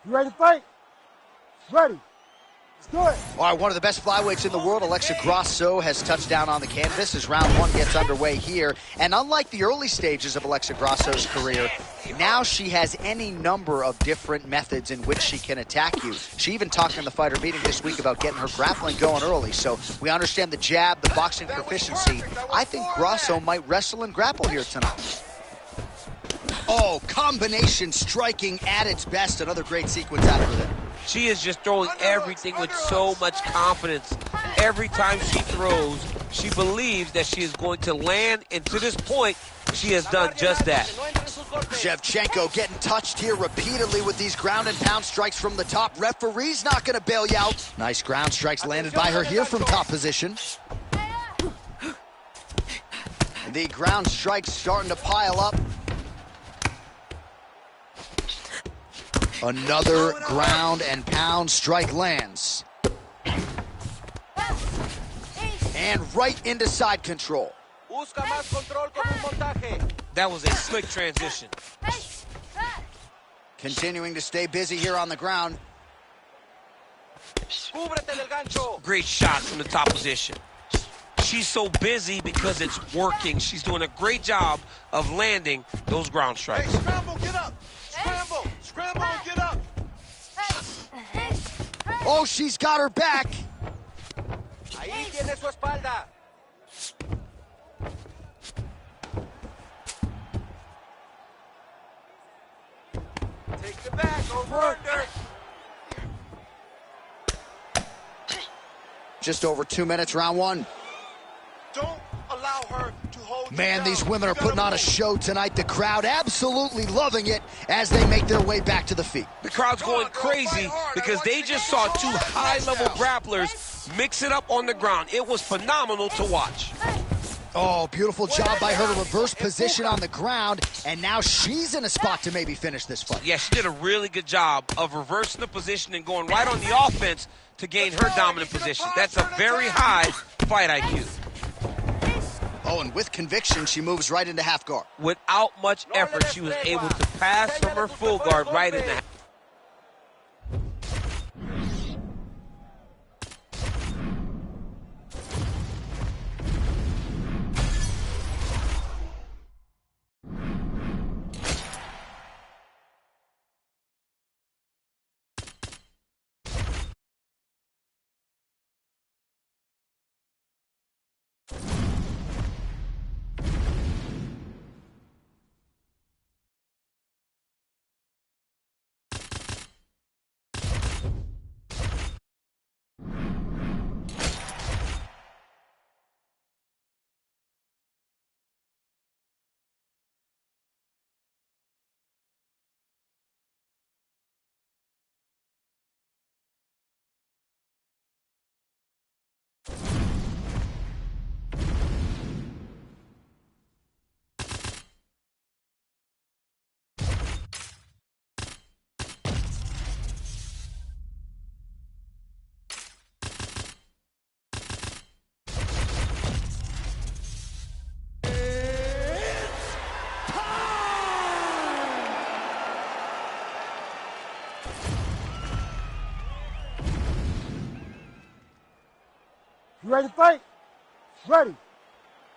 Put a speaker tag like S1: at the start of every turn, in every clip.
S1: You ready to fight? Ready. Let's do it.
S2: All right, one of the best flyweights in the world, Alexa Grasso, has touched down on the canvas as round one gets underway here. And unlike the early stages of Alexa Grasso's career, now she has any number of different methods in which she can attack you. She even talked in the fighter meeting this week about getting her grappling going early. So we understand the jab, the boxing proficiency. I think Grasso might wrestle and grapple here tonight. Oh, combination striking at its best. Another great sequence out of it.
S3: She is just throwing everything with so much confidence. Every time she throws, she believes that she is going to land, and to this point, she has done just that.
S2: Shevchenko getting touched here repeatedly with these ground and pound strikes from the top. Referee's not going to bail you out. Nice ground strikes landed by her here from top position. The ground strikes starting to pile up. Another ground and pound strike lands. And right into side control.
S3: That was a slick transition.
S2: Continuing to stay busy here on the ground.
S3: Great shot from the top position. She's so busy because it's working. She's doing a great job of landing those ground strikes.
S4: Hey, scramble, get up. Scramble, scramble and get up.
S2: Oh, she's got her back.
S4: Ahí tiene su espalda. Take the back, over under.
S2: Just over 2 minutes, round one.
S4: Don't allow her to hold you
S2: Man,
S4: down.
S2: these women are putting on a show tonight. The crowd absolutely loving it as they make their way back to the feet.
S3: The crowd's going crazy because they just saw two high-level grapplers mix it up on the ground. It was phenomenal to watch.
S2: Oh, beautiful job by her to reverse position on the ground, and now she's in a spot to maybe finish this fight.
S3: Yeah, she did a really good job of reversing the position and going right on the offense to gain her dominant position. That's a very high fight IQ.
S2: Oh, and with conviction, she moves right into half guard.
S3: Without much effort, she was able to pass from her full guard right in the
S1: You ready to fight? Ready.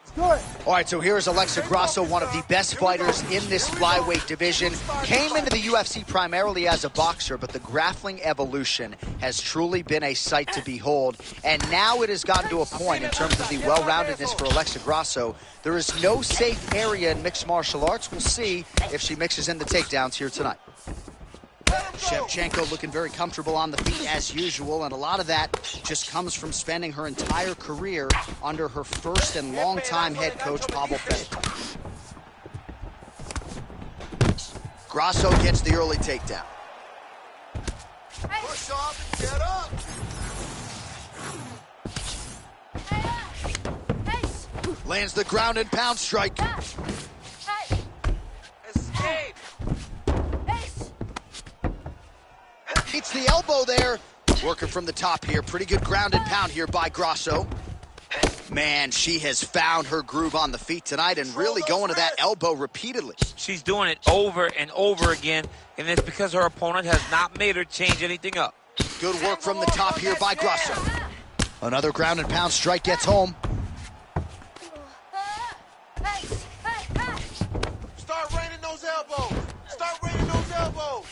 S1: Let's do it.
S2: All right, so here's Alexa Grasso, one of the best fighters in this flyweight division. Came into the UFC primarily as a boxer, but the grappling evolution has truly been a sight to behold. And now it has gotten to a point in terms of the well-roundedness for Alexa Grasso. There is no safe area in mixed martial arts. We'll see if she mixes in the takedowns here tonight. Shevchenko looking very comfortable on the feet as usual, and a lot of that just comes from spending her entire career under her first and longtime head coach, Pavel Fedor. Grasso gets the early takedown.
S4: Push off and get up.
S2: Lands the ground and pound strike.
S4: Escape.
S2: Hits the elbow there. Working from the top here. Pretty good ground and pound here by Grasso. Man, she has found her groove on the feet tonight and really going to that elbow repeatedly.
S3: She's doing it over and over again, and it's because her opponent has not made her change anything up.
S2: Good work from the top here by Grasso. Another ground and pound strike gets home.
S4: Start raining those elbows. Start raining those elbows.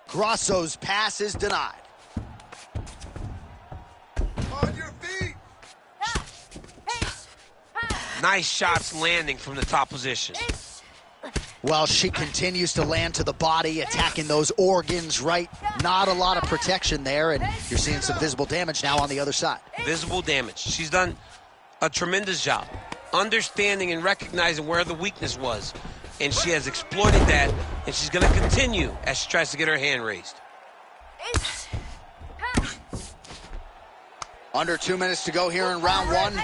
S2: Grasso's pass is denied.
S4: On your feet.
S3: Nice shots landing from the top position.
S2: Well, she continues to land to the body, attacking those organs, right? Not a lot of protection there, and you're seeing some visible damage now on the other side.
S3: Visible damage. She's done a tremendous job understanding and recognizing where the weakness was, and she has exploited that, and she's going to continue as she tries to get her hand raised.
S2: Under 2 minutes to go here in round one.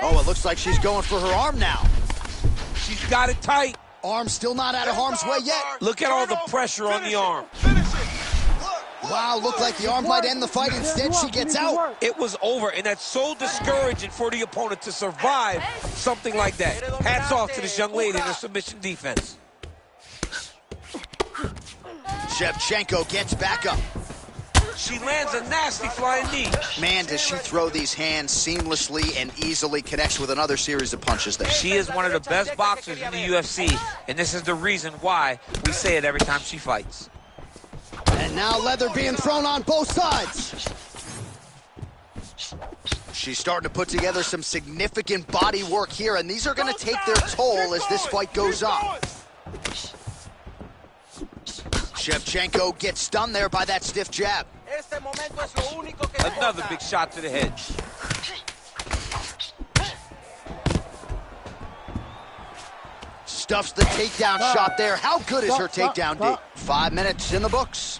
S2: Oh, it looks like she's going for her arm now.
S3: She's got it tight.
S2: Arm still not out of harm's way yet.
S3: Look at all the pressure on the arm.
S4: Finish it.
S2: Wow, looked like the arm might end the fight. Instead, she gets out.
S3: It was over, and that's so discouraging for the opponent to survive something like that. Hats off to this young lady in her submission defense.
S2: Shevchenko gets back up.
S3: She lands a nasty flying knee.
S2: Man, does she throw these hands seamlessly and easily, connects with another series of punches there.
S3: She is one of the best boxers in the UFC, and this is the reason why we say it every time she fights.
S2: And now leather being thrown on both sides. She's starting to put together some significant body work here, and these are going to take their toll as this fight goes on. Shevchenko gets stunned there by that stiff jab.
S3: Another big shot to the head.
S2: Stuffs the takedown shot there. How good is her takedown, D? 5 minutes in the books.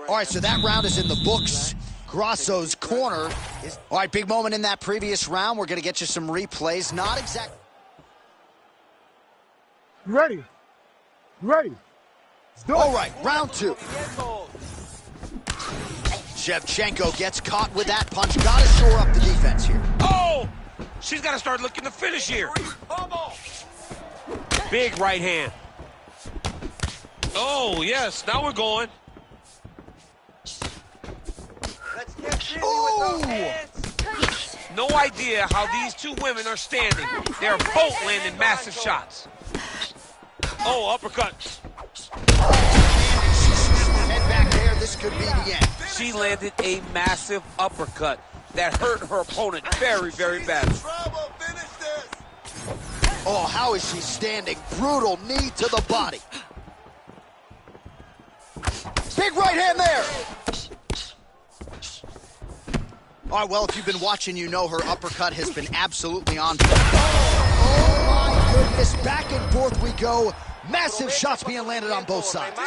S2: All right, so that round is in the books. Grasso's corner. All right, big moment in that previous round. We're going to get you some replays. Not exact.
S1: Ready. Ready.
S2: All right, round two. Shevchenko gets caught with that punch. Got to shore up the defense here.
S3: Oh! She's got to start looking to finish here. Big right hand. Oh, yes, now we're going.
S2: Oh!
S3: No idea how these two women are standing. They're both landing massive shots. Oh, uppercut.
S2: Head back there. This could be the end.
S3: She landed a massive uppercut that hurt her opponent very, very badly.
S2: Oh, how is she standing? Brutal knee to the body. Big right hand there. All right, well, if you've been watching, you know her uppercut has been absolutely on point. Oh, my goodness. Back and forth we go. Massive shots being landed on both sides.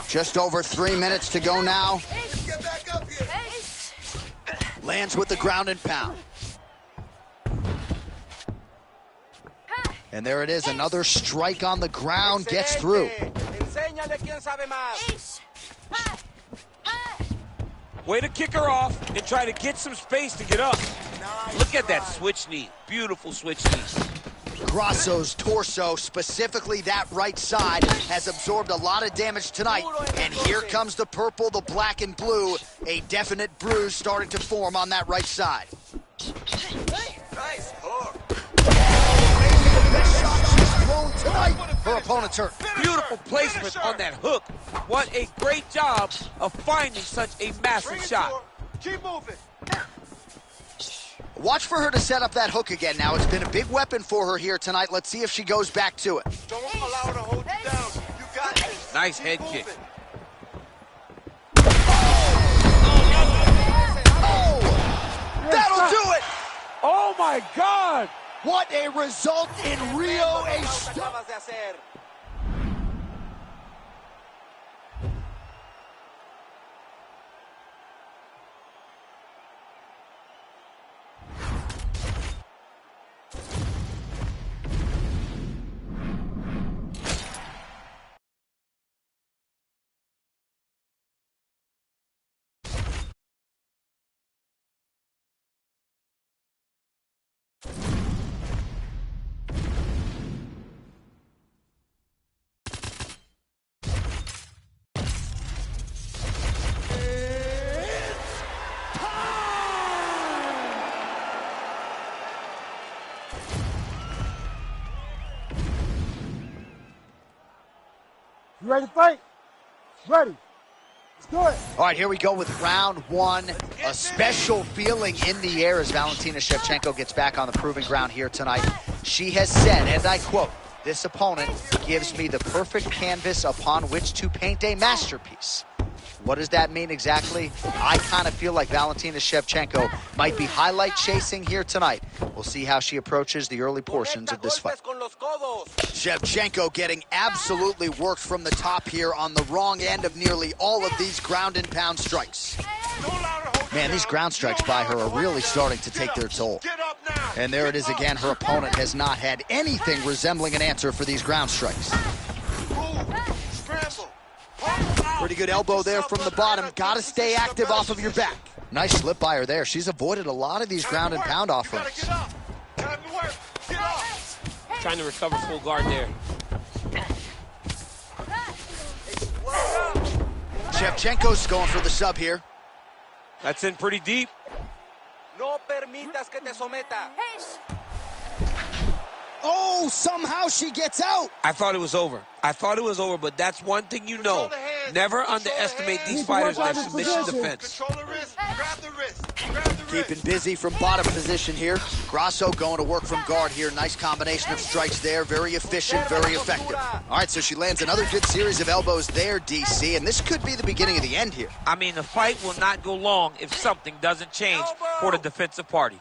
S2: Just over 3 minutes to go now. Lands with the ground and pound. And there it is, another strike on the ground, gets through.
S3: Way to kick her off and try to get some space to get up. Look at that switch knee. Beautiful switch knee.
S2: Grasso's torso, specifically that right side, has absorbed a lot of damage tonight. And here comes the purple, the black and blue. A definite bruise starting to form on that right side.
S4: Nice hook.
S2: The best shot she's thrown tonight. Her opponent's hurt.
S3: Beautiful placement on that hook. What a great job of finding such a massive shot.
S4: Keep moving.
S2: Watch for her to set up that hook again now. It's been a big weapon for her here tonight. Let's see if she goes back to it.
S4: Don't allow her to hold you down. You got this.
S3: Nice
S4: Keep
S3: head
S4: moving.
S3: kick.
S2: Oh! That'll do it!
S1: Oh my God!
S2: What a result in Rio.
S4: Acabas de hacer.
S1: ready to fight? Ready. Let's do it.
S2: All right, here we go with round one. A special feeling in the air as Valentina Shevchenko gets back on the proving ground here tonight. She has said, and I quote, "This opponent gives me the perfect canvas upon which to paint a masterpiece." What does that mean exactly? I kind of feel like Valentina Shevchenko might be highlight chasing here tonight. We'll see how she approaches the early portions of this fight. Shevchenko getting absolutely worked from the top here on the wrong end of nearly all of these ground and pound strikes. Man, these ground strikes by her are really starting to take their toll. And there it is again. Her opponent has not had anything resembling an answer for these ground strikes. Pretty good elbow there from the bottom. Got to stay active off of your back. Nice slip by her there. She's avoided a lot of these ground and pound offerings.
S3: Trying to recover full guard there.
S2: Shevchenko's going for the sub here.
S3: That's in pretty deep.
S4: No permitas que te someta.
S2: Oh, somehow she gets out.
S3: I thought it was over. I thought it was over, but that's one thing you know. Never underestimate these fighters in their submission defense.
S4: Control the wrist, grab the wrist, grab the wrist.
S2: Keeping busy from bottom position here. Grasso going to work from guard here. Nice combination of strikes there. Very efficient, very effective. All right, so she lands another good series of elbows there, DC, and this could be the beginning of the end here.
S3: I mean, the fight will not go long if something doesn't change for the defensive party.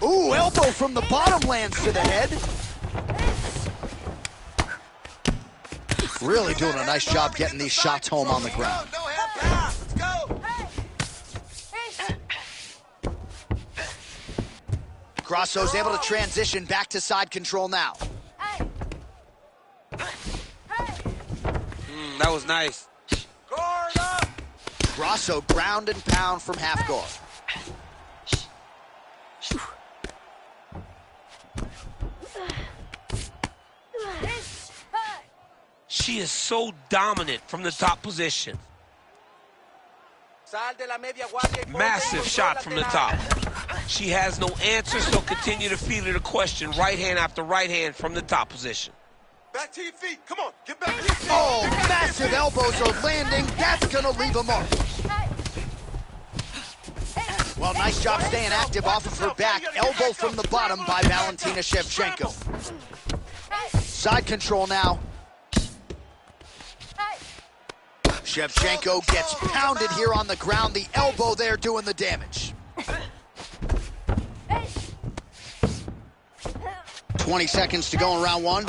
S2: Ooh, elbow from the bottom lands to the head. Really doing a nice job getting these shots home on the ground.
S4: No hand pass. Let's go.
S2: Grasso's able to transition back to side control now.
S3: That was nice.
S4: Guard up.
S2: Grasso ground and pound from half guard.
S3: She is so dominant from the top position. Massive shot from the top. She has no answer, so continue to feed her the question. Right hand after right hand from the top position.
S4: Back to your feet. Come on, get back to your feet.
S2: Oh, massive elbows are landing. That's going to leave a mark. Well, nice job staying active off of her back. Elbow from the bottom by Valentina Shevchenko. Side control now. Shevchenko gets pounded here on the ground. The elbow there doing the damage. 20 seconds to go in round one.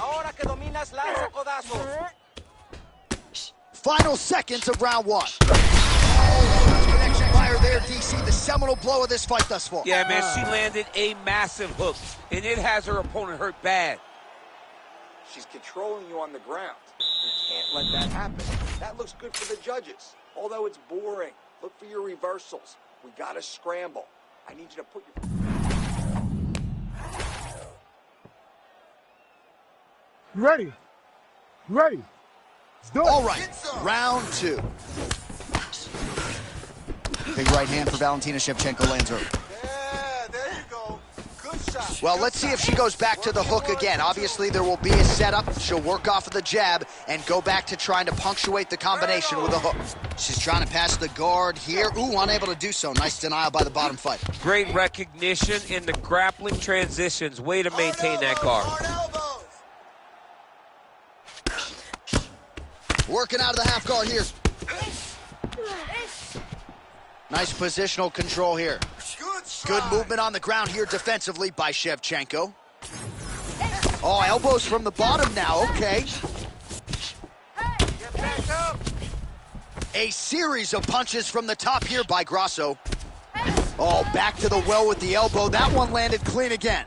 S2: Final seconds of round one. Oh, connection fire there, DC. The seminal blow of this fight thus far.
S3: Yeah, man, she landed a massive hook, and it has her opponent hurt bad.
S5: She's controlling you on the ground. You can't let that happen. That looks good for the judges. Although it's boring, look for your reversals. We gotta scramble. I need you to put your...
S1: You ready? You ready? Let's do it.
S2: All right, round two. Big right hand for Valentina Shevchenko lands early.
S4: Yeah, there you go. Good shot.
S2: Well, let's see if she goes back to the hook again. Obviously, there will be a setup. She'll work off of the jab and go back to trying to punctuate the combination with a hook. She's trying to pass the guard here. Ooh, unable to do so. Nice denial by the bottom fighter.
S3: Great recognition in the grappling transitions. Way to maintain that guard.
S4: Hard elbows.
S2: Working out of the half guard here. Nice positional control here. Good movement on the ground here defensively by Shevchenko. Oh, elbows from the bottom now. Okay.
S4: Get back up.
S2: A series of punches from the top here by Grasso. Oh, back to the well with the elbow. That one landed clean again.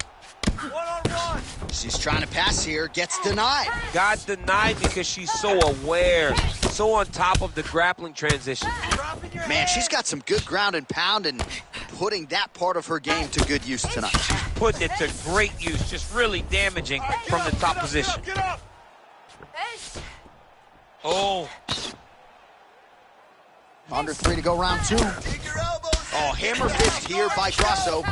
S4: One-on-one.
S2: She's trying to pass here. Gets denied.
S3: Got denied because she's so aware, so on top of the grappling transition.
S4: Dropping your
S2: Man,
S4: head.
S2: she's got some good ground and pound and putting that part of her game to good use tonight.
S3: Putting it to great use, just really damaging from the top position.
S4: Get up.
S3: Oh,
S2: Under 3 to go round two.
S4: Keep your elbows
S2: Oh, hammer fist here by Grasso.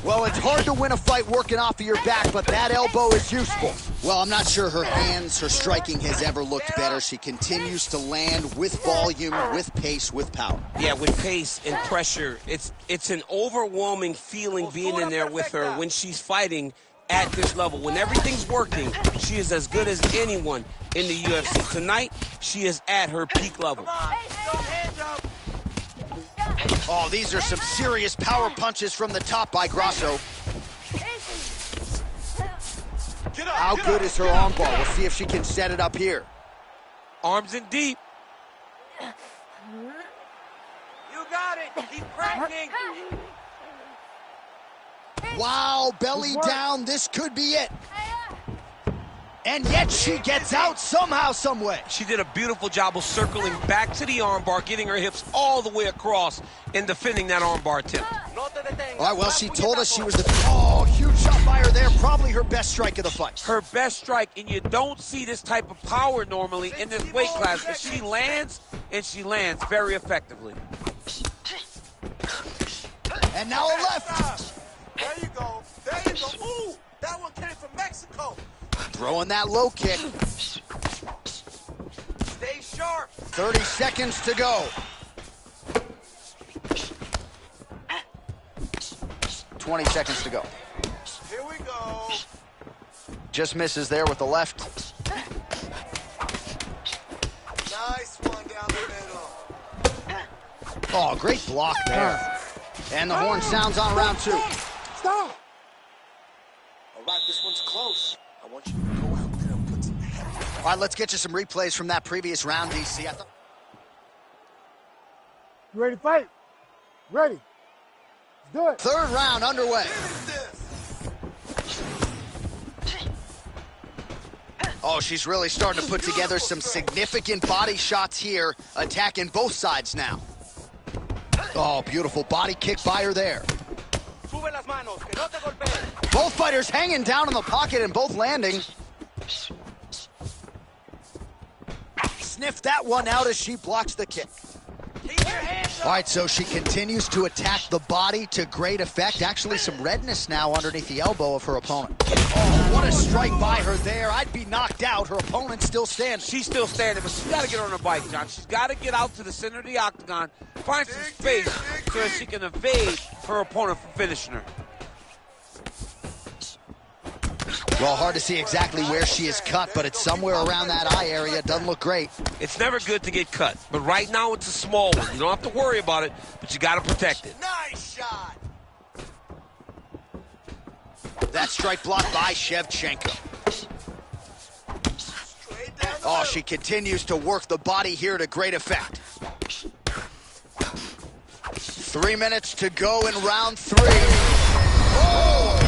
S2: Well, it's hard to win a fight working off of your back, but that elbow is useful. Well, I'm not sure her hands, her striking has ever looked better. She continues to land with volume, with pace, with power.
S3: Yeah, with pace and pressure. It's an overwhelming feeling being in there with her when she's fighting at this level. When everything's working, she is as good as anyone in the UFC. Tonight, she is at her peak level.
S2: Oh, these are some serious power punches from the top by Grasso. How good is her armbar? We'll see if she can set it up here.
S3: Arms in deep.
S6: You got it. Keep cracking.
S2: Wow, belly down. This could be it. And yet she gets out somehow, some way.
S3: She did a beautiful job of circling back to the armbar, getting her hips all the way across and defending that armbar attempt.
S2: All right, well, she told us she was the... Oh, huge shot by her there. Probably her best strike of the fight.
S3: Her best strike, and you don't see this type of power normally in this weight class, but she lands, and she lands very effectively.
S2: And now a left.
S4: There you go. There you go. Ooh, that one came from Mexico.
S2: Throwing that low kick.
S6: Stay sharp.
S2: 30 seconds to go. 20 seconds to go.
S4: Here we go.
S2: Just misses there with the left.
S4: Nice one down the middle.
S2: Oh, great block there. And the horn sounds on round 2.
S1: Stop.
S5: All right, this one's close. I want you to go out there and put some heavy.
S2: All right, let's get you some replays from that previous round, DC.
S1: You ready to fight? Ready. Let's do it.
S2: Third round underway. Oh, she's really starting to put together some significant body shots here, attacking both sides now. Oh, beautiful body kick by her there. Both fighters hanging down in the pocket and both landing. Sniff that one out as she blocks the kick. All right, so she continues to attack the body to great effect. Actually, some redness now underneath the elbow of her opponent. Oh, what a strike by her there. I'd be knocked out. Her opponent's still standing.
S3: She's still standing, but she's got to get on her bike, John. She's got to get out to the center of the octagon, find some space so that she can evade her opponent from finishing her.
S2: Well, hard to see exactly where she is cut, but it's somewhere around that eye area. Doesn't look great.
S3: It's never good to get cut, but right now it's a small one. You don't have to worry about it, but you got to protect it.
S4: Nice shot.
S2: That strike blocked by Shevchenko. Oh, she continues to work the body here to great effect. 3 minutes to go in round 3. Oh!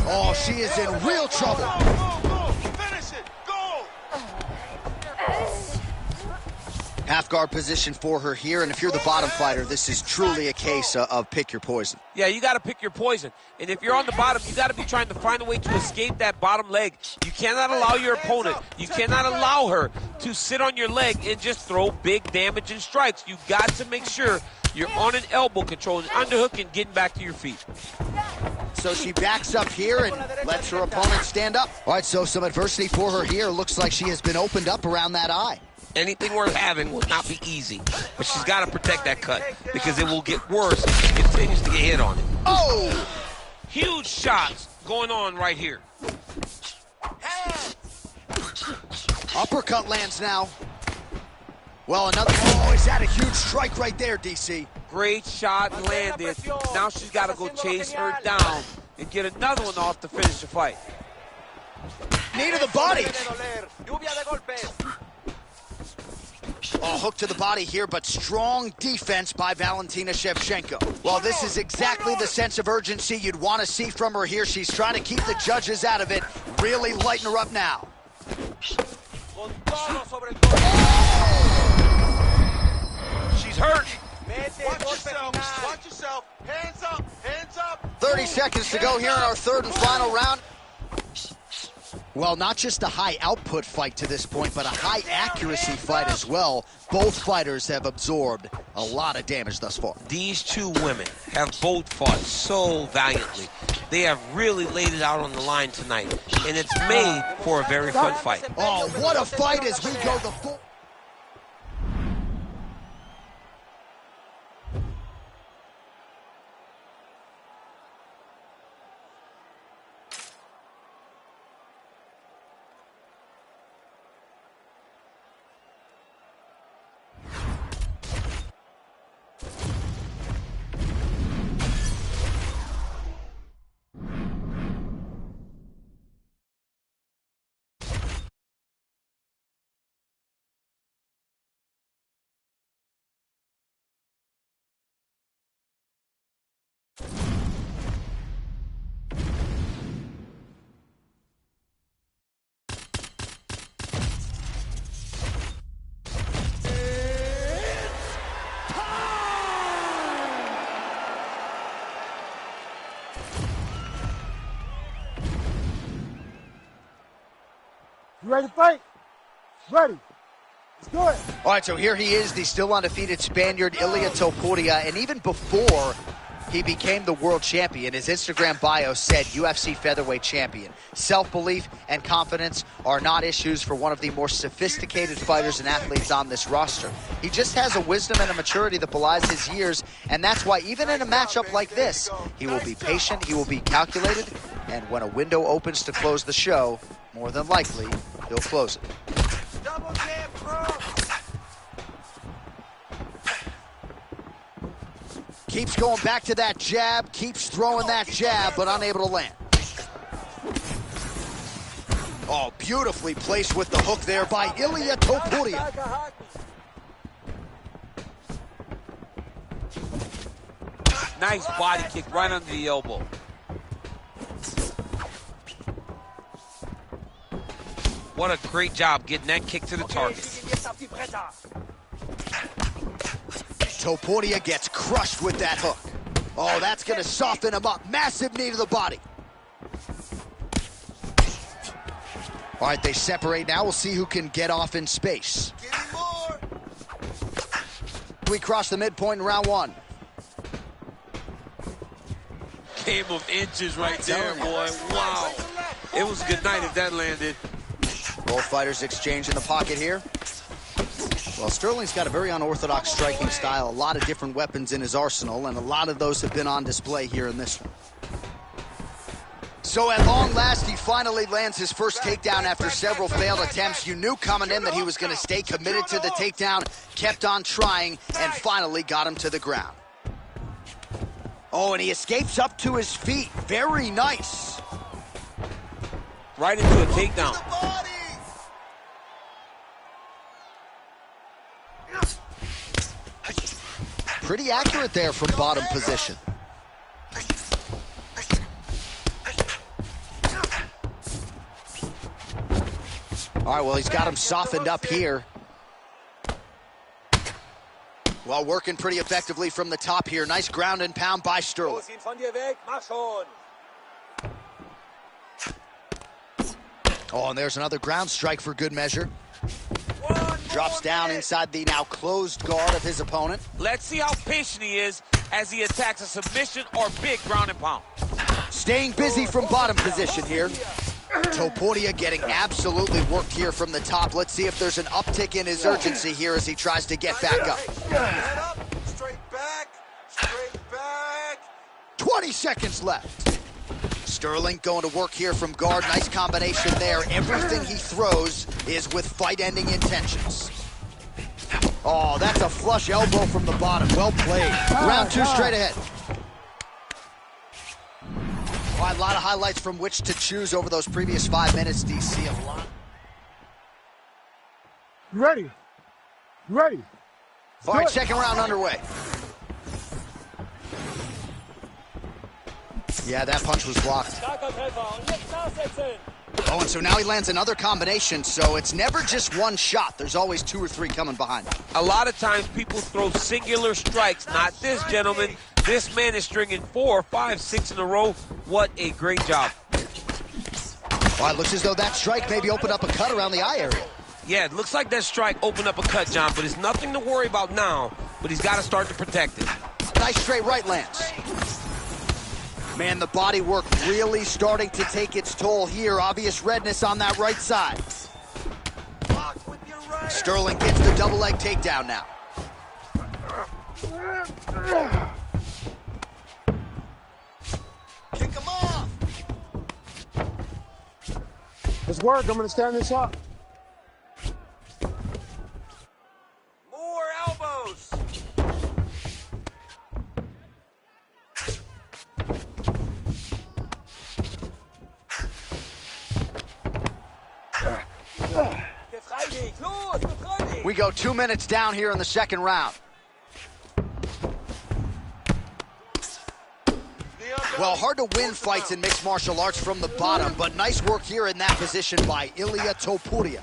S2: Oh, she is in real trouble.
S4: Go. Finish it. Go.
S2: Half guard position for her here, and if you're the bottom fighter, this is truly a case of pick your poison.
S3: Yeah, you got to pick your poison. And if you're on the bottom, you got to be trying to find a way to escape that bottom leg. You cannot allow your opponent, you cannot allow her to sit on your leg and just throw big damaging strikes. You got to make sure you're on an elbow control, an underhook, and getting back to your feet.
S2: So she backs up here and lets her opponent stand up. All right, so some adversity for her here. Looks like she has been opened up around that eye.
S3: Anything worth having will not be easy, but she's got to protect that cut because it will get worse if she continues to get hit on it.
S2: Oh!
S3: Huge shots going on right here.
S2: Uppercut lands now. Well, another... Oh, is that a huge strike right there, DC?
S3: Great shot landed. Now she's got to go chase her down and get another one off to finish the fight.
S2: Knee to the body. Oh, hook to the body here, but strong defense by Valentina Shevchenko. Well, this is exactly the sense of urgency you'd want to see from her here. She's trying to keep the judges out of it. Really lighten her up now.
S3: She's hurt.
S4: Watch yourself. Hands up.
S2: 30 seconds to go here in our third and final round. Well, not just a high output fight to this point, but a high accuracy fight as well. Both fighters have absorbed a lot of damage thus far.
S3: These two women have both fought so valiantly. They have really laid it out on the line tonight, and it's made for a very fun fight.
S2: Oh, what a fight as we go the full...
S1: You ready to fight? Ready. Let's do it.
S2: All right, so here he is, the still undefeated Spaniard, Ilia Topuria, and even before he became the world champion, his Instagram bio said UFC featherweight champion. Self-belief and confidence are not issues for one of the more sophisticated fighters and athletes on this roster. He just has a wisdom and a maturity that belies his years, and that's why even in a matchup like this, he will be patient, he will be calculated, and when a window opens to close the show, more than likely, he'll close it.
S6: Double jab, bro.
S2: Keeps going back to that jab, keeps throwing that jab, but unable to land. Oh, beautifully placed with the hook there by Ilia Topuria.
S3: Nice body kick right under the elbow. What a great job getting that kick to the target.
S2: Topuria gets crushed with that hook. Oh, that's going to soften him up. Massive knee to the body. All right, they separate now. We'll see who can get off in space. We cross the midpoint in round one.
S3: Game of inches right there, boy. Wow. It was a good night if that landed.
S2: Both fighters exchange in the pocket here. Well, Sterling's got a very unorthodox striking style, a lot of different weapons in his arsenal, and a lot of those have been on display here in this one. So at long last, he finally lands his first takedown after several failed attempts. You knew coming in that he was going to stay committed to the takedown, kept on trying, and finally got him to the ground. Oh, and he escapes up to his feet. Very nice.
S3: Right into a takedown.
S2: Pretty accurate there from bottom position. All right, well, he's got him softened up here. Well, working pretty effectively from the top here. Nice ground and pound by Sterling. Oh, and there's another ground strike for good measure. Drops down inside the now closed guard of his opponent.
S3: Let's see how patient he is as he attacks a submission or big ground and pound.
S2: Staying busy from bottom position here. Topuria getting absolutely worked here from the top. Let's see if there's an uptick in his urgency here as he tries to get back up.
S6: Head up, straight back,
S2: 20 seconds left. Sterling going to work here from guard. Nice combination there. Everything he throws is with fight-ending intentions. Oh, that's a flush elbow from the bottom. Well played. Round two straight ahead. Oh, a lot of highlights from which to choose over those previous 5 minutes, DC. A lot.
S1: You ready? You ready?
S2: All right, second round underway. Yeah, that punch was blocked. Oh, and so now he lands another combination, so it's never just one shot. There's always 2 or 3 coming behind him.
S3: A lot of times people throw singular strikes. Not this gentleman. This man is stringing 4, 5, 6 in a row. What a great job.
S2: Well, it looks as though that strike maybe opened up a cut around the eye area.
S3: Yeah, it looks like that strike opened up a cut, John, but it's nothing to worry about now, but he's got to start to protect it.
S2: Nice straight right lands. Man, the body work really starting to take its toll here. Obvious redness on that right side. Sterling gets the double leg takedown now.
S6: Kick him off.
S1: Let's work. I'm going to stand this up.
S6: More elbows.
S2: We go 2 minutes down here in the second round. Well, hard to win fights in mixed martial arts from the bottom, but nice work here in that position by Ilia Topuria.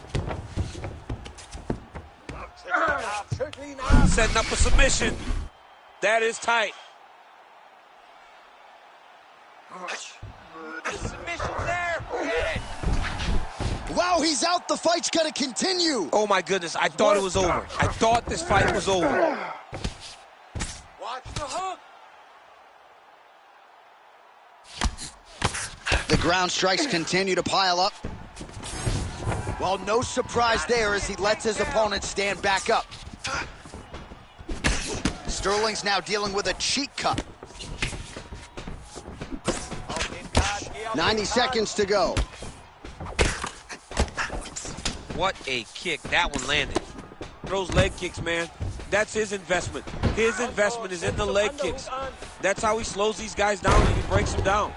S3: Setting up a submission. That is tight.
S6: Submission there. Get it.
S2: Wow, he's out. The fight's going to continue.
S3: Oh, my goodness. I thought it was over. I thought this fight was over.
S6: Watch the hook.
S2: The ground strikes continue to pile up. Well, no surprise there as he lets his opponent stand back up. Sterling's now dealing with a cheek cut. 90 seconds to go.
S3: What a kick. That one landed. Throws leg kicks, man. That's his investment. His investment is in the leg kicks. That's how he slows these guys down and he breaks them down.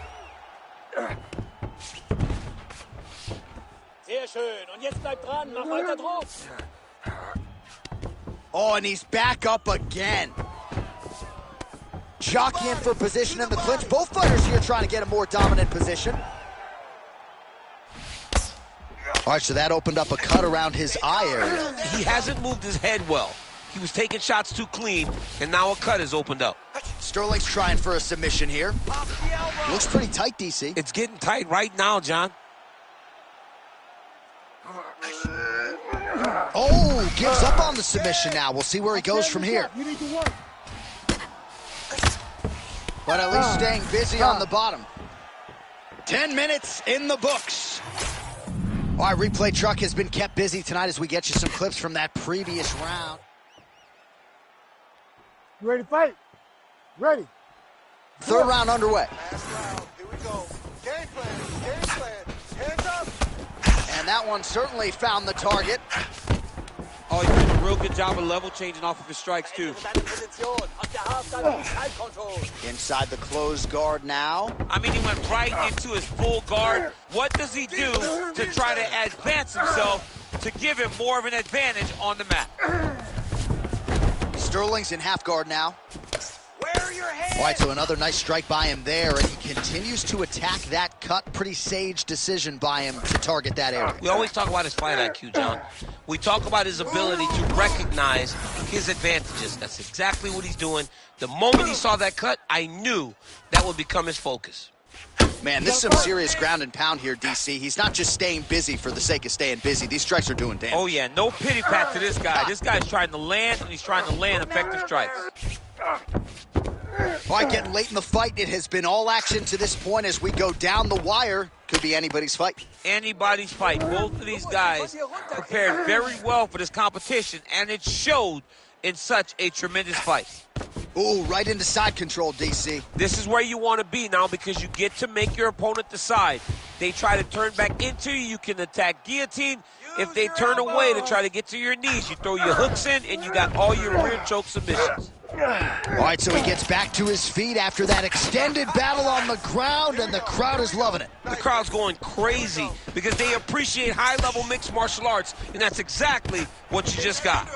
S7: Sehr schön. Und jetzt bleib dran. Mach weiter Druck.
S2: Oh, and he's back up again. Jockeying for position in the clinch. Both fighters here trying to get a more dominant position. All right, so that opened up a cut around his eye area.
S3: He hasn't moved his head well. He was taking shots too clean, and now a cut has opened up.
S2: Sterling's trying for a submission here. Looks pretty tight, DC.
S3: It's getting tight right now, John.
S2: Oh, gives up on the submission now. We'll see where he goes from here.
S1: You need to work.
S2: But at least staying busy on the bottom. 10 minutes in the books. All right, replay truck has been kept busy tonight as we get you some clips from that previous round.
S1: You ready to fight? Ready.
S2: Third round underway.
S6: Last round. Here we go. Game plan. Game plan. Hands up.
S2: And that one certainly found the target.
S3: Oh, he's doing a real good job of level changing off of his strikes, too.
S2: Inside the closed guard now.
S3: I mean, he went right into his full guard. What does he do to try to advance himself to give him more of an advantage on the mat?
S2: Sterling's in half guard now.
S6: Where are your hands?
S2: All right, so another nice strike by him there, and he continues to attack that cut. Pretty sage decision by him to target that area.
S3: We always talk about his fight IQ, John. We talk about his ability to recognize his advantages. That's exactly what he's doing. The moment he saw that cut, I knew that would become his focus.
S2: Man, this is some serious ground and pound here, DC. He's not just staying busy for the sake of staying busy. These strikes are doing damage.
S3: Oh, yeah, no pity pat to this guy. This guy's trying to land, and he's trying to land effective strikes.
S2: All right, getting late in the fight. It has been all action to this point as we go down the wire. Could be anybody's fight.
S3: Anybody's fight. Both of these guys prepared very well for this competition, and it showed in such a tremendous fight.
S2: Ooh, right into side control, DC.
S3: This is where you want to be now because you get to make your opponent decide. They try to turn back into you, you can attack guillotine. If they turn away to try to get to your knees, you throw your hooks in, and you got all your rear choke submissions.
S2: All right, so he gets back to his feet after that extended battle on the ground, and the crowd is loving it.
S3: The crowd's going crazy because they appreciate high-level mixed martial arts, and that's exactly what you just got.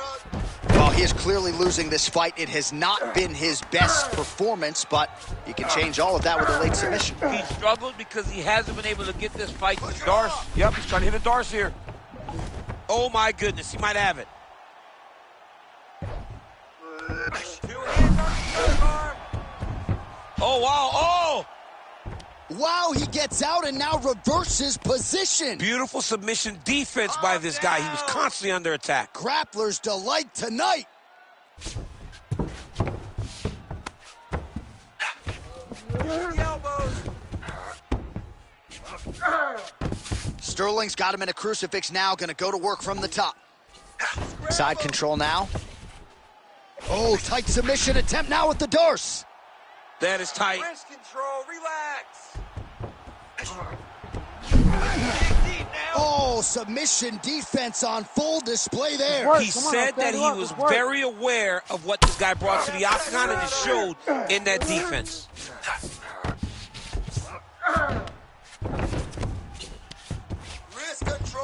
S2: Well, he is clearly losing this fight. It has not been his best performance, but he can change all of that with a late submission.
S3: He struggled because he hasn't been able to get this fight to Darce. Yep, he's trying to hit a Darce here. Oh, my goodness, he might have it.
S6: Two hands on the arm.
S3: Oh, wow, oh!
S2: Wow, he gets out and now reverses position.
S3: Beautiful submission defense by this guy. He was constantly under attack.
S2: Grappler's delight tonight. Sterling's got him in a crucifix now, gonna go to work from the top. Side control now. Oh, tight submission attempt now with the Darce.
S3: That is tight.
S5: Wrist control, relax.
S2: Oh, submission defense on full display there.
S3: He said that he was very aware of what this guy brought to the octagon, and it showed in that defense.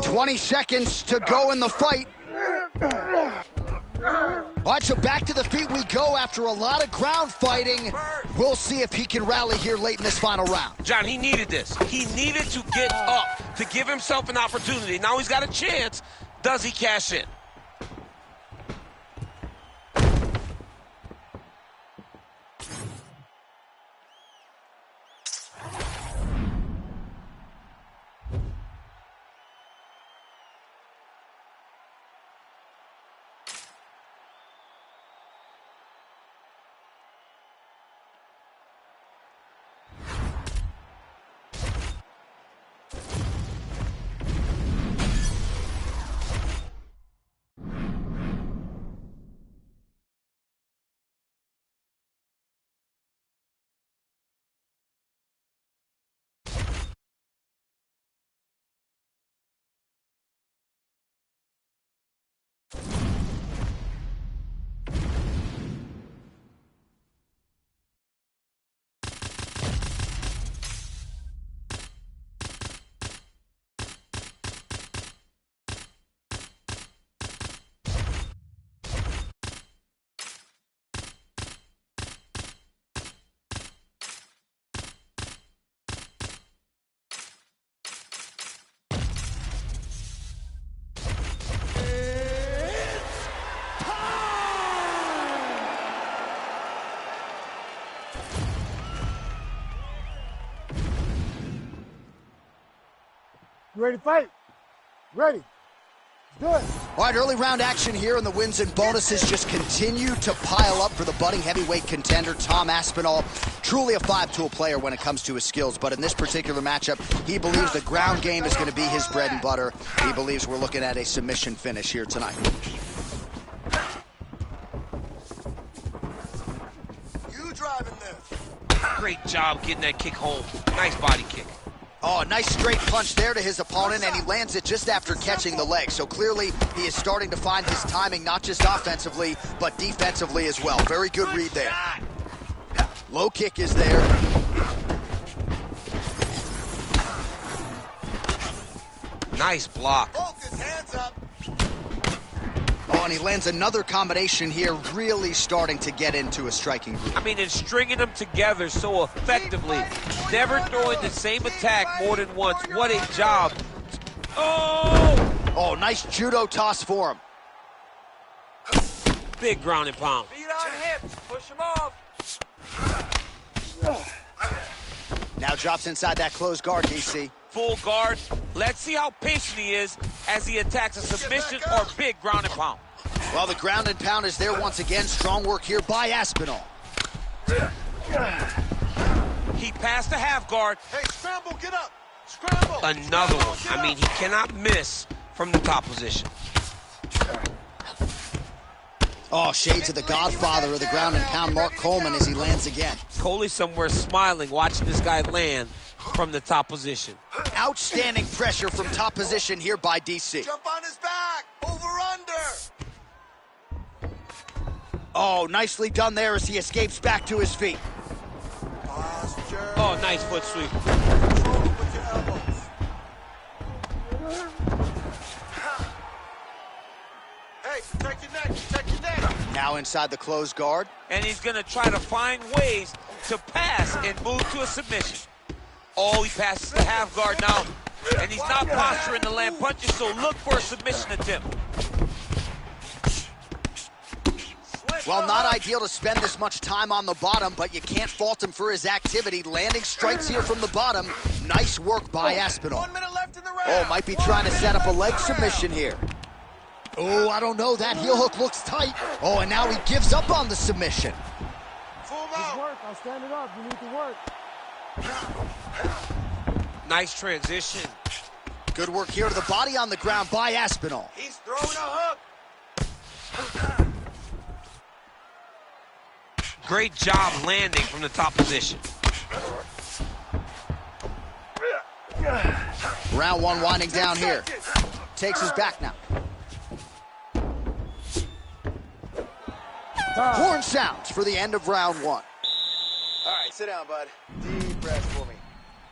S2: 20 seconds to go in the fight. All right, so back to the feet we go after a lot of ground fighting. We'll see if he can rally here late in this final round.
S3: John, he needed this. He needed to get up to give himself an opportunity. Now he's got a chance. Does he cash in?
S1: You ready to fight? Ready. Let's do it.
S2: All right, early round action here, and the wins and bonuses just continue to pile up for the budding heavyweight contender, Tom Aspinall. Truly a five-tool player when it comes to his skills, but in this particular matchup, he believes the ground game is going to be his bread and butter. He believes we're looking at a submission finish here tonight.
S6: You driving this.
S3: Great job getting that kick home. Nice body kick.
S2: Oh, a nice straight punch there to his opponent, and he lands it just after catching the leg. So clearly, he is starting to find his timing, not just offensively, but defensively as well. Very good read there. Low kick is there.
S3: Nice block.
S6: Focus, hands up.
S2: Oh, and he lands another combination here, really starting to get into a striking group.
S3: I mean, and stringing them together so effectively. Never throwing the same attack more than once. What a job. Oh!
S2: Oh, nice judo toss for him.
S3: Big ground and pound.
S5: Feet on hips, push him off.
S2: Now drops inside that closed guard, DC.
S3: Full guard. Let's see how patient he is as he attacks a submission or big ground and pound.
S2: Well, the ground and pound is there once again. Strong work here by Aspinall.
S3: He passed the half guard.
S6: Hey, scramble, get up. Scramble.
S3: Another one. I mean, he cannot miss from the top position.
S2: Oh, shades of the godfather of the ground and pound, Mark Coleman, as he lands again.
S3: Coley somewhere smiling, watching this guy land from the top position.
S2: Outstanding pressure from top position here by DC.
S6: Jump on his back. Over under.
S2: Oh, nicely done there as he escapes back to his feet.
S6: Posture.
S3: Oh, nice foot sweep.
S6: Control it with your elbows. Hey, protect your neck. Protect your neck.
S2: Now inside the closed guard.
S3: And he's going to try to find ways to pass and move to a submission. Oh, he passes the half guard now. And he's not posturing to land punches, so look for a submission attempt.
S5: Slip
S2: Well, not ideal to spend this much time on the bottom, but you can't fault him for his activity. Landing strikes here from the bottom. Nice work by Aspinall.
S5: 1 minute left in the round.
S2: Oh, might be trying to set up a leg submission here. Oh, I don't know. That heel hook looks tight. Oh, and now he gives up on the submission.
S4: Full
S1: Good
S4: mount.
S1: work. I'll stand it up. You need to work.
S3: Nice transition.
S2: Good work here to the body on the ground by Aspinall.
S5: He's throwing a hook.
S3: Great job landing from the top position.
S2: Round one winding down here. Takes his back now. Horn sounds for the end of round one.
S6: All right, sit down, bud. Deep breaths for me.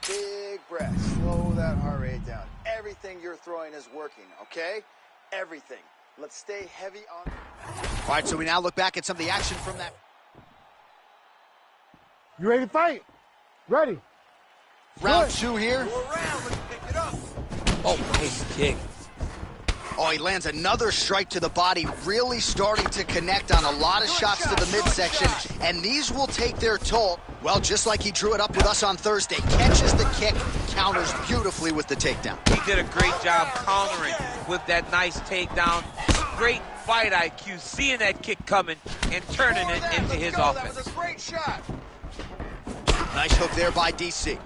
S6: Big breath. Slow that heart rate down. Everything you're throwing is working, okay? Everything. Let's stay heavy on...
S2: All right, so we now look back at some of the action from that.
S1: You ready to fight? Ready.
S2: Round
S1: Good.
S2: two here.
S5: Go around. Let's pick it up.
S3: Oh, nice kick.
S2: Oh, he lands another strike to the body, really starting to connect on a lot of shots to the midsection, and these will take their toll. Well, just like he drew it up with us on Thursday, catches the kick, counters beautifully with the takedown.
S3: He did a great job countering with that nice takedown. Great fight IQ, seeing that kick coming and turning it into his
S5: That
S3: offense.
S5: was a great shot.
S2: Nice hook there by DC.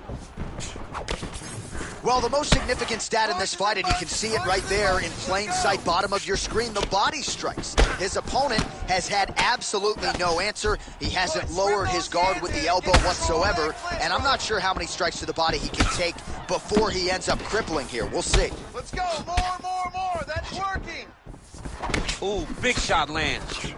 S2: Well, the most significant stat in this fight, and you can see it right there in plain sight, bottom of your screen, the body strikes. His opponent has had absolutely no answer. He hasn't lowered his guard with the elbow whatsoever, and I'm not sure how many strikes to the body he can take before he ends up crippling here. We'll see.
S5: Let's go. More. That's working.
S3: Ooh, big shot lands.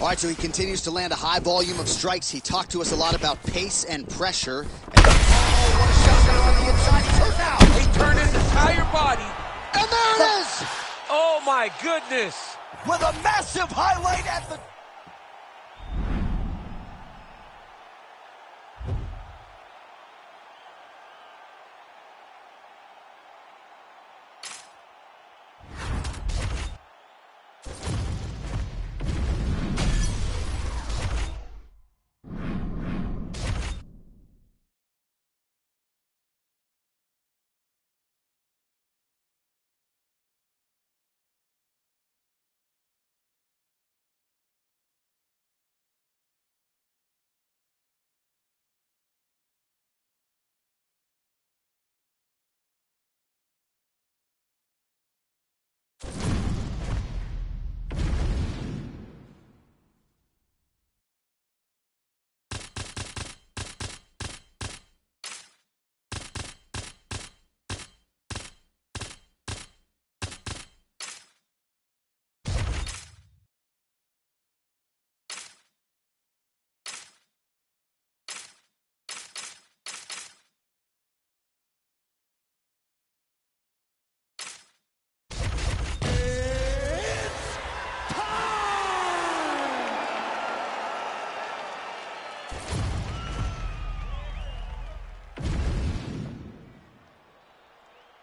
S2: All right, so he continues to land a high volume of strikes. He talked to us a lot about pace and pressure. Oh, what a shot there on the inside. He's hurt now.
S3: He turned his entire body.
S2: And there it is!
S3: Oh my goodness.
S2: With a massive highlight at the...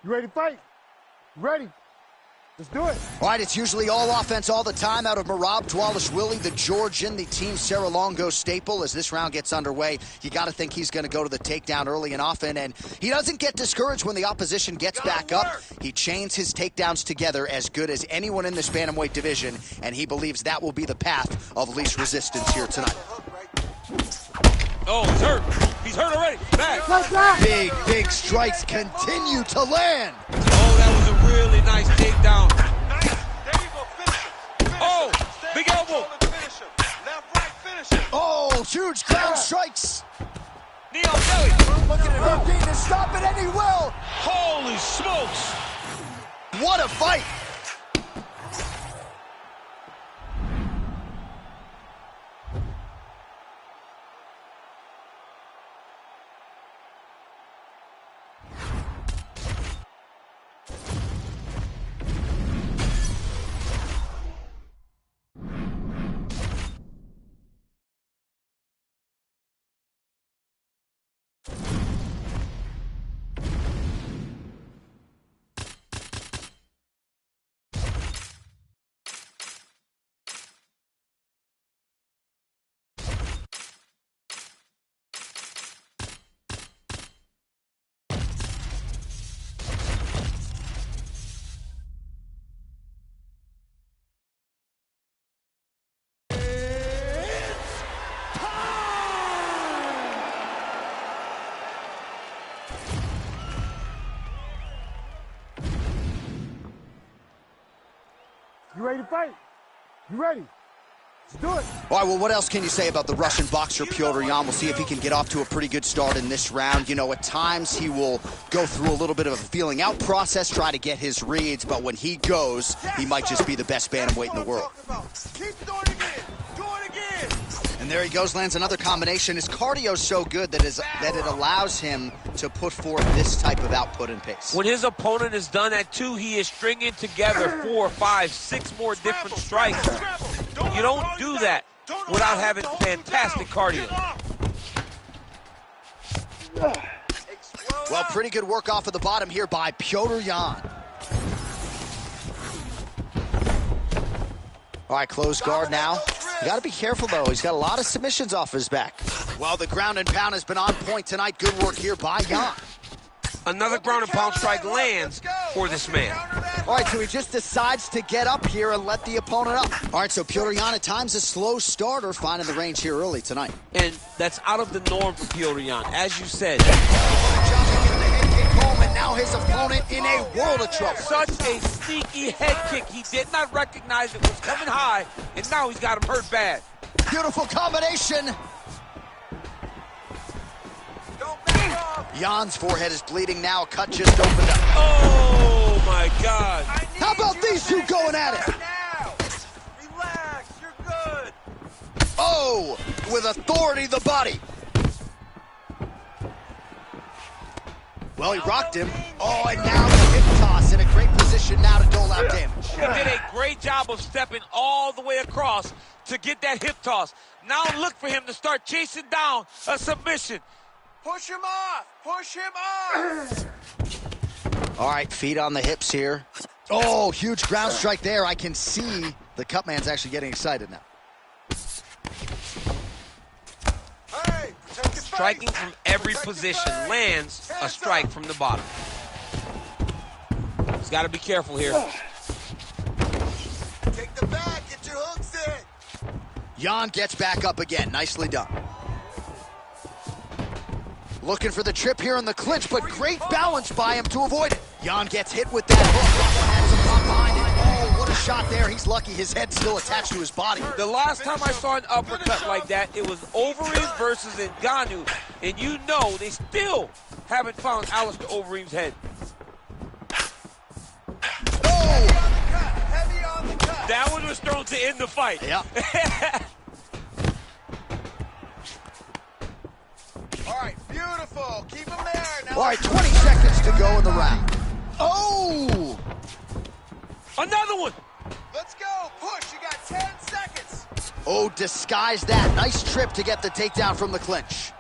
S1: You ready to fight? Ready. Let's do it.
S2: All right, it's usually all offense all the time out of Merab Dvalishvili, the Georgian, the Team Serra-Longo staple. As this round gets underway, you got to think he's going to go to the takedown early and often, and he doesn't get discouraged when the opposition gets back up. He chains his takedowns together as good as anyone in this bantamweight division, and he believes that will be the path of least resistance here tonight.
S3: Oh, he's hurt. He's hurt already. Back.
S1: Like that.
S2: Big strikes continue to land.
S3: Oh, that was a really nice takedown.
S4: Nice. There you go. Finish him.
S3: Oh,
S4: Stay
S3: big
S4: control
S3: elbow.
S4: and finish him. Left, right, finish him.
S2: Oh, huge ground strikes.
S3: Knee on belly.
S2: Looking at Hermine to stop it, and he will.
S3: Holy smokes.
S2: What a fight.
S1: fight? You ready? Let's do it.
S2: All right, well, what else can you say about the Russian boxer Petr Yan? We'll see if he can get off to a pretty good start in this round. You know, at times he will go through a little bit of a feeling out process, try to get his reads, but when he goes, he might just be the best bantamweight in the world.
S6: Keep doing it again. Do it again.
S2: And there he goes, lands another combination. His cardio's so good that it allows him to put forth this type of output and pace.
S3: When his opponent is done at 2, he is stringing together 4, 5, 6 more different strikes. You don't do that without having fantastic cardio.
S2: Well, pretty good work off of the bottom here by Petr Yan. All right, close guard now. You got to be careful, though. He's got a lot of submissions off his back. Well, the ground and pound has been on point tonight. Good work here by Yan.
S3: Another ground and pound strike lands for this man.
S2: All right, so he just decides to get up here and let the opponent up. All right, so Petr Yan at times a slow starter, finding the range here early tonight.
S3: And that's out of the norm for Petr Yan, as you said.
S2: And now his opponent in a world of trouble.
S3: Such a sneaky head kick. He did not recognize it was coming high, and now he's got him hurt bad.
S2: Beautiful combination. Yan's forehead is bleeding now. A cut just opened up.
S3: Oh, my God.
S2: How about these two going at it?
S6: Relax, you're good.
S2: Oh, with authority, the body. Well, he rocked him. Oh, and now the hip toss in a great position now to dole out damage.
S3: He did a great job of stepping all the way across to get that hip toss. Now look for him to start chasing down a submission.
S6: Push him off. Push him off.
S2: All right, feet on the hips here. Oh, huge ground strike there. I can see the cut man's actually getting excited now.
S6: Hey, protect your
S3: Striking
S6: face.
S3: from every position lands a strike from the bottom. He's got to be careful here.
S6: Take the back. Get your hooks in.
S2: Yan gets back up again. Nicely done. Looking for the trip here in the clinch, but great balance by him to avoid it. Yan gets hit with that hook. Has some pop behind it. Oh, what a shot there. He's lucky his head's still attached to his body.
S3: The last time I saw an uppercut like that, it was Overeem versus Ngannou, and you know they still haven't found Alistair Overeem's head.
S2: Oh!
S6: Heavy on the cut.
S3: That one was thrown to end the fight.
S2: Yeah.
S6: All right, beautiful. Keep him there. Now
S2: All right, 20 seconds to go in the round. Oh!
S3: Another one.
S6: let's go. Push. You got 10 seconds.
S2: Oh, disguise that. Nice trip to get the takedown from the clinch.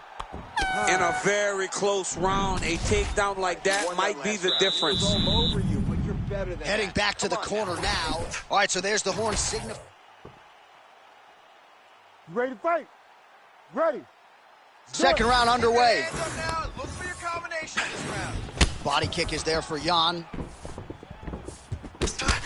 S3: In a very close round, a takedown like that might be the difference.
S5: Over you, but you're better than
S2: Heading
S5: that.
S2: back to the corner now. All right, so there's the horn signal.
S1: You ready to fight? Ready.
S2: Second round underway.
S6: Hands up now. Look for your combination this round.
S2: Body kick is there for Yan.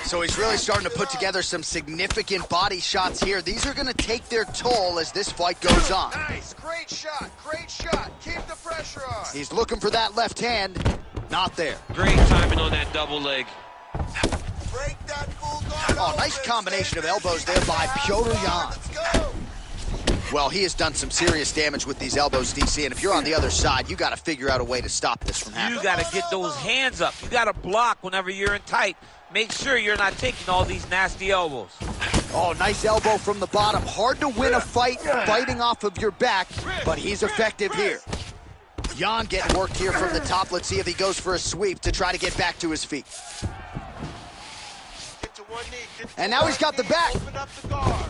S2: So he's really starting to put together some significant body shots here. These are going to take their toll as this fight goes on.
S6: Nice. Great shot. Great shot. Keep the pressure on.
S2: He's looking for that left hand. Not there.
S3: Great timing on that double leg.
S6: Break that full guard.
S2: Oh, nice
S6: open.
S2: combination of
S6: Stay
S2: elbows
S6: ready.
S2: there by Petr Yan.
S6: Let's go.
S2: Well, he has done some serious damage with these elbows, DC, and if you're on the other side, you got to figure out a way to stop this from happening.
S3: You got to get those hands up. You got to block whenever you're in tight. Make sure you're not taking all these nasty elbows.
S2: Oh, nice elbow from the bottom. Hard to win a fight fighting off of your back, but he's effective here. Yan getting worked here from the top. Let's see if he goes for a sweep to try to get back to his feet.
S6: Get to one knee. Get to
S2: And now he's got the
S6: one
S2: back.
S6: knee. Open up the guard.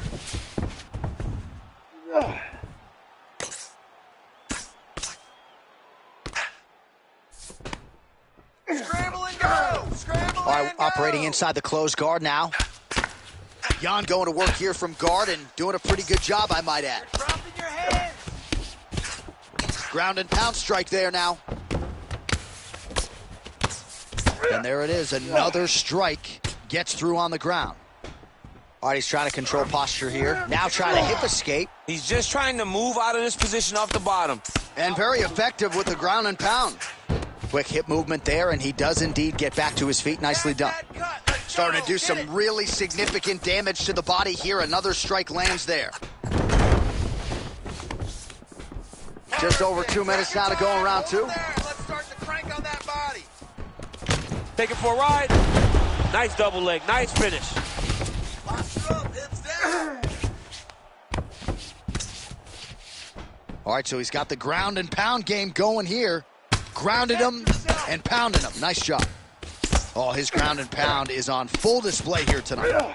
S6: Scramble and go. Scramble
S2: All right,
S6: and go.
S2: operating inside the closed guard now. Yan going to work here from guard and doing a pretty good job, I might add.
S6: Dropping your hands.
S2: Ground and pound strike there now. And there it is, another strike gets through on the ground. All right, he's trying to control posture here. Now trying to hip escape.
S3: He's just trying to move out of this position off the bottom.
S2: And very effective with the ground and pound. Quick hip movement there, and he does indeed get back to his feet. Nicely done.
S6: That cut.
S2: Starting to do some really significant damage to the body here. Another strike lands there. Just over 2 minutes now to go in round 2.
S6: Let's start to crank on that body.
S3: Take it for a ride. Nice double leg. Nice finish.
S2: All right, so he's got the ground and pound game going here. Grounded him and pounded him. Nice job. Oh, his ground and pound is on full display here tonight. All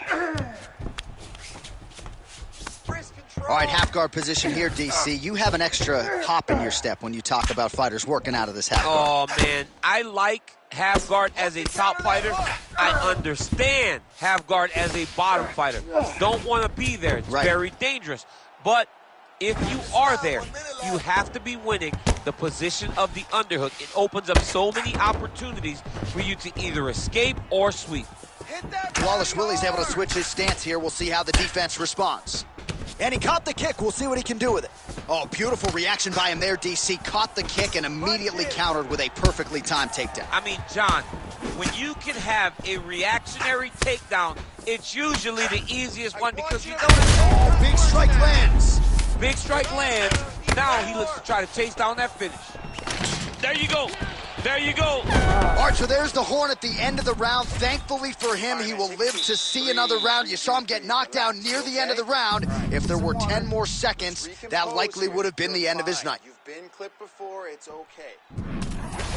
S2: right, half guard position here, DC. You have an extra hop in your step when you talk about fighters working out of this half guard.
S3: Oh, man. I like half guard as a top fighter. I understand half guard as a bottom fighter. Don't want to be there. It's very dangerous. But if you are there, you have to be winning the position of the underhook. It opens up so many opportunities for you to either escape or sweep.
S2: Wallace Willie's able to switch his stance here. We'll see how the defense responds. And he caught the kick. We'll see what he can do with it. Oh, beautiful reaction by him there, DC. Caught the kick and immediately countered with a perfectly timed takedown.
S3: I mean, John, when you can have a reactionary takedown, it's usually the easiest one because you know
S2: Oh, big strike lands.
S3: Big strike lands. Now he looks to try to chase down that finish. There you go. There you go.
S2: All right, so there's the horn at the end of the round. Thankfully for him, he will live to see another round. You saw him get knocked down near the end of the round. If there were 10 more seconds, that likely would have been the end of his night.
S6: You've been clipped before. It's okay.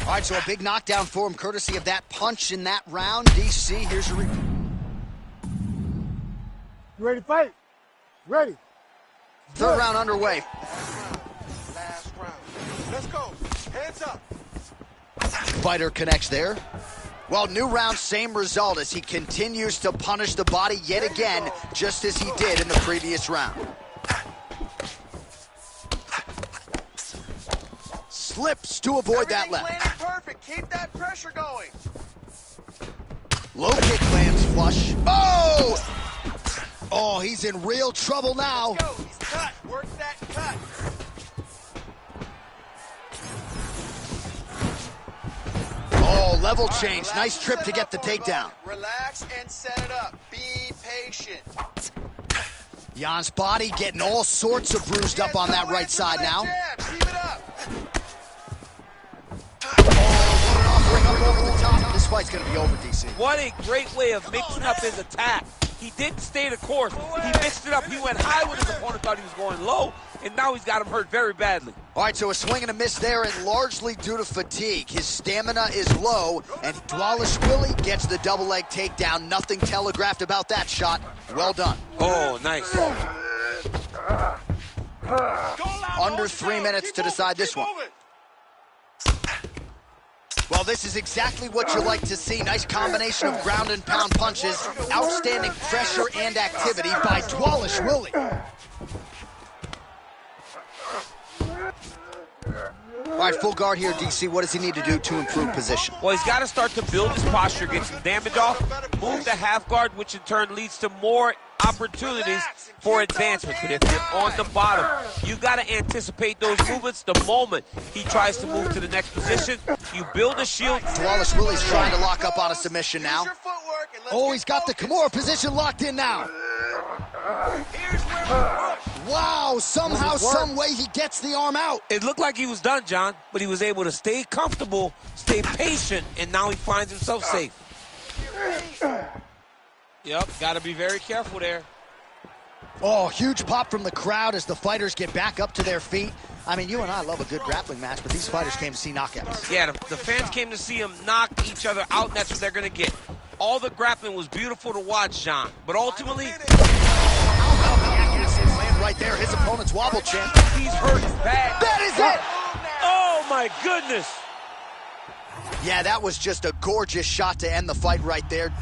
S2: All right, so a big knockdown for him, courtesy of that punch in that round. DC, here's your review.
S1: You ready to fight? Ready.
S2: Third round underway.
S6: Last round. Let's go. Hands up.
S2: Fighter connects there. Well, new round, same result as he continues to punish the body yet again, just as he did in the previous round. Slips to avoid that left.
S6: Landed perfect. Keep that pressure going.
S2: Low kick lands flush. Oh! Oh, he's in real trouble now.
S6: Let's go. He's cut. Work that cut.
S2: Oh, level change. Nice trip to get the takedown.
S6: Relax and set it up. Be patient.
S2: Jan's body getting all sorts of bruised up on that right side now.
S6: Keep it up.
S2: Oh, what an offering up over the top. This fight's going to be over, DC.
S3: What a great way of mixing up his attack. He didn't stay the course. He mixed it up. He went high when his opponent thought he was going low, and now he's got him hurt very badly.
S2: All right, so a swing and a miss there, and largely due to fatigue. His stamina is low, and Wallace Willie gets the double leg takedown. Nothing telegraphed about that shot. Well done.
S3: Oh, nice.
S2: Under 3 minutes to decide this one. Well, this is exactly what you like to see. Nice combination of ground and pound punches. Outstanding pressure and activity by Wallace Willie. All right, full guard here, DC. What does he need to do to improve position?
S3: Well, he's got to start to build his posture, get some damage off, move to half guard, which in turn leads to more opportunities for advancement. But if you're on the bottom, you got to anticipate those movements the moment he tries to move to the next position. You build a shield.
S2: Wallace Willie's trying to lock up on a submission now. Oh, he's got the Kimura position locked in now. Wow, somehow, some way he gets the arm out.
S3: It looked like he was done, John, but he was able to stay comfortable, stay patient, and now he finds himself safe. Yep, got to be very careful there.
S2: Oh, huge pop from the crowd as the fighters get back up to their feet. I mean, you and I love a good grappling match, but these fighters came to see knockouts.
S3: Yeah, the fans came to see them knock each other out, and that's what they're going to get. All the grappling was beautiful to watch, John, but ultimately...
S2: Right there, his opponent's wobble champ.
S3: He's hurt bad.
S2: That is it!
S3: Oh, my goodness!
S2: Yeah, that was just a gorgeous shot to end the fight right there.